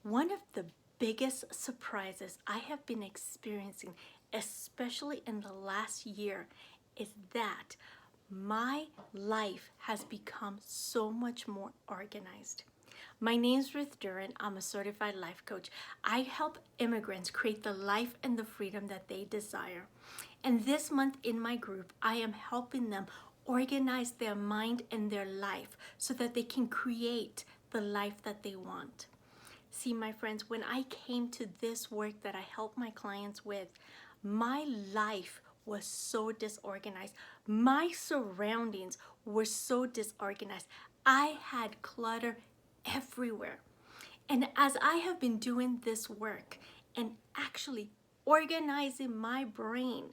One of the biggest surprises I have been experiencing, especially in the last year, is that my life has become so much more organized. My name's Ruth Duran. I'm a certified life coach. I help immigrants create the life and the freedom that they desire. And this month in my group, I am helping them organize their mind and their life so that they can create the life that they want. See, my friends, when I came to this work that I help my clients with, my life was so disorganized. My surroundings were so disorganized. I had clutter everywhere. And as I have been doing this work and actually organizing my brain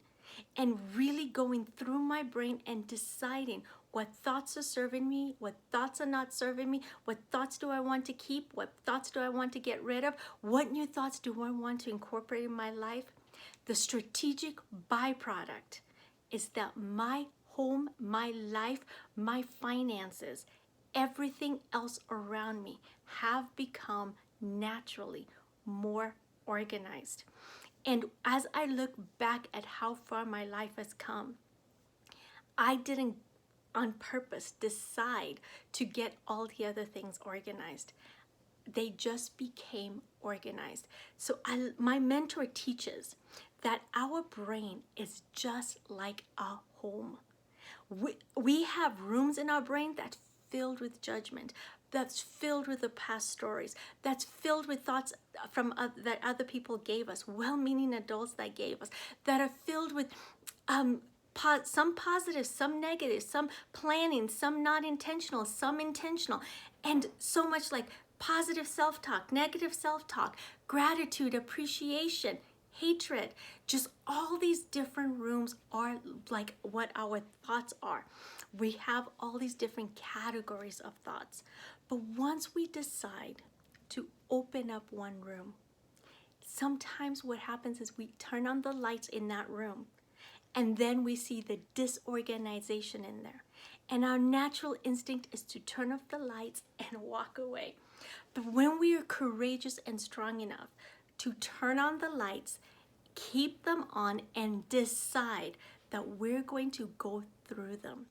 and really going through my brain and deciding what thoughts are serving me, what thoughts are not serving me, what thoughts do I want to keep, what thoughts do I want to get rid of, what new thoughts do I want to incorporate in my life, the strategic byproduct is that my home, my life, my finances, everything else around me have become naturally more organized. And as I look back at how far my life has come, I didn't on purpose decide to get all the other things organized. They just became organized. So my mentor teaches that our brain is just like a home. We have rooms in our brain that's filled with judgment, that's filled with the past stories, that's filled with thoughts from that other people gave us, well-meaning adults that gave us, that are filled with some positive, some negative, some planning, some not intentional, some intentional, and so much like positive self-talk, negative self-talk, gratitude, appreciation, hatred. Just all these different rooms are like what our thoughts are. We have all these different categories of thoughts. But once we decide to open up one room, sometimes what happens is we turn on the lights in that room and then we see the disorganization in there. And our natural instinct is to turn off the lights and walk away. But when we are courageous and strong enough to turn on the lights, keep them on, and decide that we're going to go through them.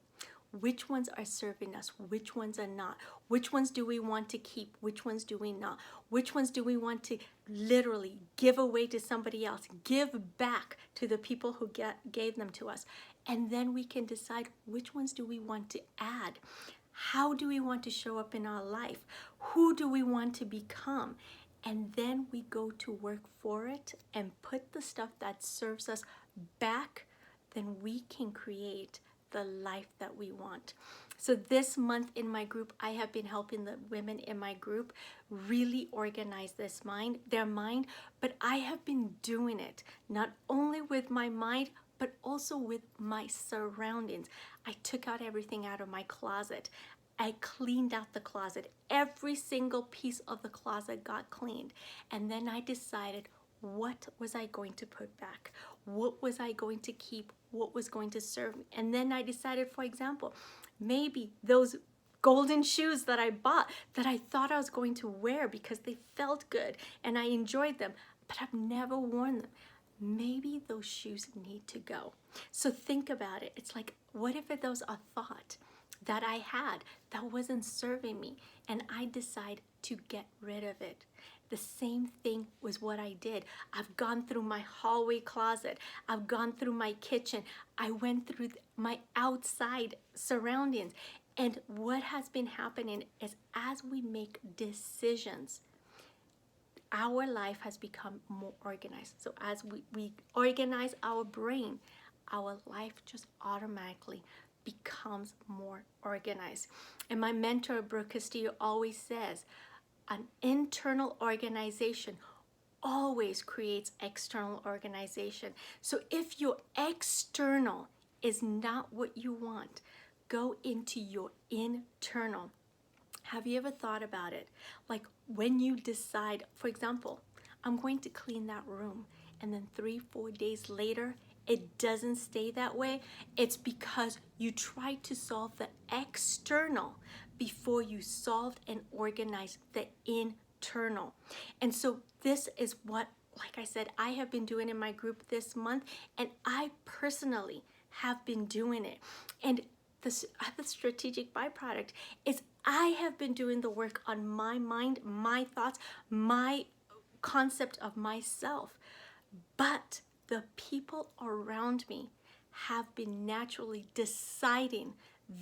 Which ones are serving us? Which ones are not? Which ones do we want to keep? Which ones do we not? Which ones do we want to literally give away to somebody else? Give back to the people who gave them to us. And then we can decide which ones do we want to add? How do we want to show up in our life? Who do we want to become? And then we go to work for it and put the stuff that serves us back. Then we can create the life that we want. So this month in my group, I have been helping the women in my group really organize their mind, but I have been doing it not only with my mind, but also with my surroundings. I took out everything out of my closet. I cleaned out the closet. Every single piece of the closet got cleaned. And then I decided, what was I going to put back? What was I going to keep? What was going to serve me? And then I decided, for example, maybe those golden shoes that I bought that I thought I was going to wear because they felt good and I enjoyed them, but I've never worn them. Maybe those shoes need to go. So think about it. It's like, what if it was a thought that I had that wasn't serving me and I decide to get rid of it? The same thing was what I did. I've gone through my hallway closet. I've gone through my kitchen. I went through my outside surroundings. And what has been happening is as we make decisions, our life has become more organized. So as we organize our brain, our life just automatically becomes more organized. And my mentor, Brooke Castillo, always says, an internal organization always creates external organization. So if your external is not what you want, go into your internal. Have you ever thought about it? Like when you decide, for example, I'm going to clean that room, and then 3-4 days later, it doesn't stay that way. It's because you tried to solve the external before you solved and organized the internal. internal. And so this is what, like I said, I have been doing in my group this month, and I personally have been doing it. And the strategic byproduct is I have been doing the work on my mind, my thoughts, my concept of myself. But the people around me have been naturally deciding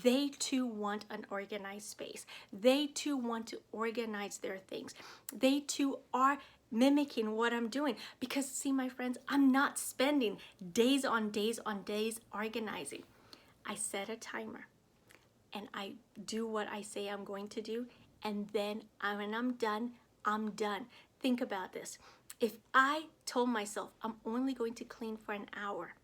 they too want an organized space. They too want to organize their things. They too are mimicking what I'm doing. Because see, my friends, I'm not spending days on days on days organizing. I set a timer and I do what I say I'm going to do. And then when I'm done, I'm done. Think about this. If I told myself I'm only going to clean for an hour,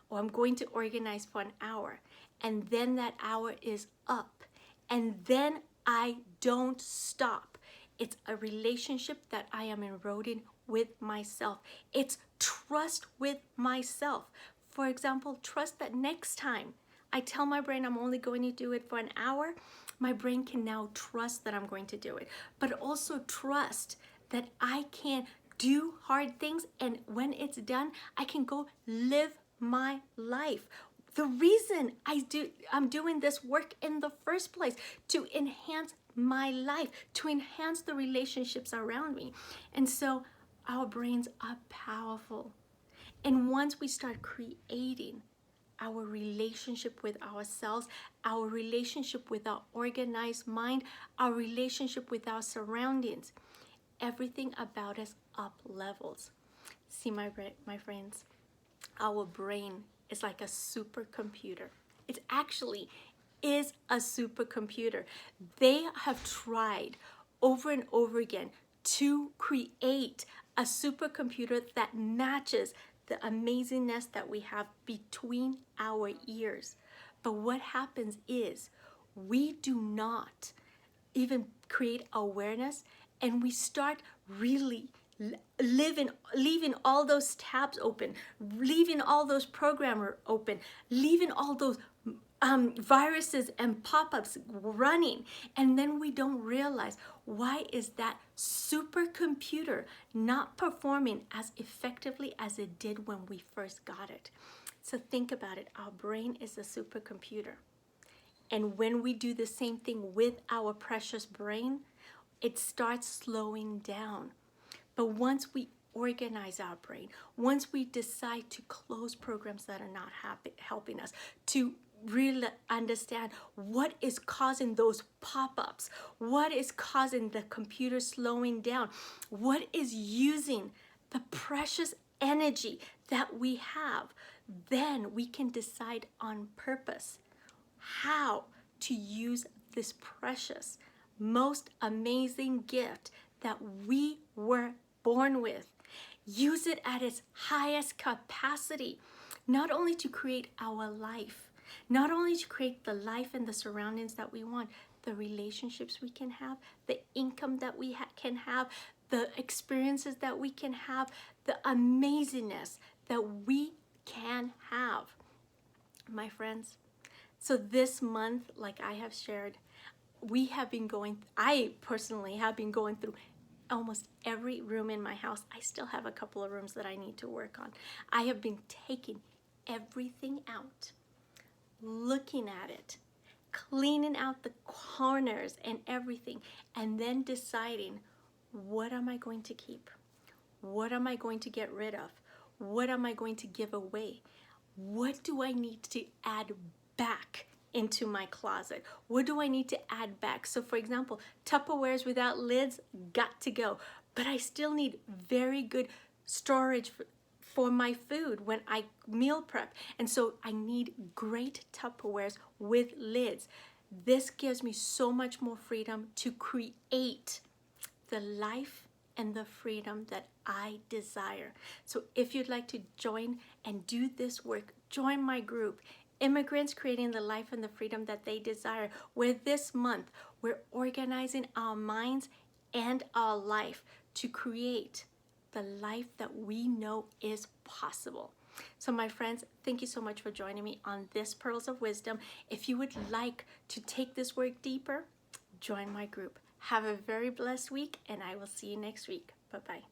or I'm going to organize for an hour, and then that hour is up, and then I don't stop, it's a relationship that I am eroding with myself. It's trust with myself. For example, trust that next time I tell my brain I'm only going to do it for an hour, my brain can now trust that I'm going to do it. But also trust that I can do hard things, and when it's done, I can go live my life. The reason I'm doing this work in the first place, to enhance my life, to enhance the relationships around me. And so our brains are powerful. And once we start creating our relationship with ourselves, our relationship with our organized mind, our relationship with our surroundings, everything about us up levels. See, my friends, our brain is like a supercomputer. It actually is a supercomputer. They have tried over and over again to create a supercomputer that matches the amazingness that we have between our ears. But what happens is we do not even create awareness, and we start really leaving all those tabs open, leaving all those programmers open, leaving all those viruses and pop-ups running, and then we don't realize why is that supercomputer not performing as effectively as it did when we first got it. So think about it. Our brain is a supercomputer, and when we do the same thing with our precious brain, it starts slowing down. But once we organize our brain, once we decide to close programs that are not helping us, to really understand what is causing those pop-ups, what is causing the computer slowing down, what is using the precious energy that we have, then we can decide on purpose how to use this precious, most amazing gift that we were born with. Use it at its highest capacity, not only to create our life, not only to create the life and the surroundings that we want, the relationships we can have, the income that we can have, the experiences that we can have, the amazingness that we can have. My friends, so this month, like I have shared, I personally have been going through almost every room in my house. I still have a couple of rooms that I need to work on. I have been taking everything out, looking at it, cleaning out the corners and everything, and then deciding, what am I going to keep? What am I going to get rid of? What am I going to give away? What do I need to add back into my closet? What do I need to add back? So for example, Tupperwares without lids, got to go. But I still need very good storage for my food when I meal prep. And so I need great Tupperwares with lids. This gives me so much more freedom to create the life and the freedom that I desire. So if you'd like to join and do this work, join my group, Immigrants Creating the Life and the Freedom That They Desire, where this month we're organizing our minds and our life to create the life that we know is possible. So my friends, thank you so much for joining me on this Pearls of Wisdom. If you would like to take this work deeper, join my group. Have a very blessed week, and I will see you next week. Bye-bye.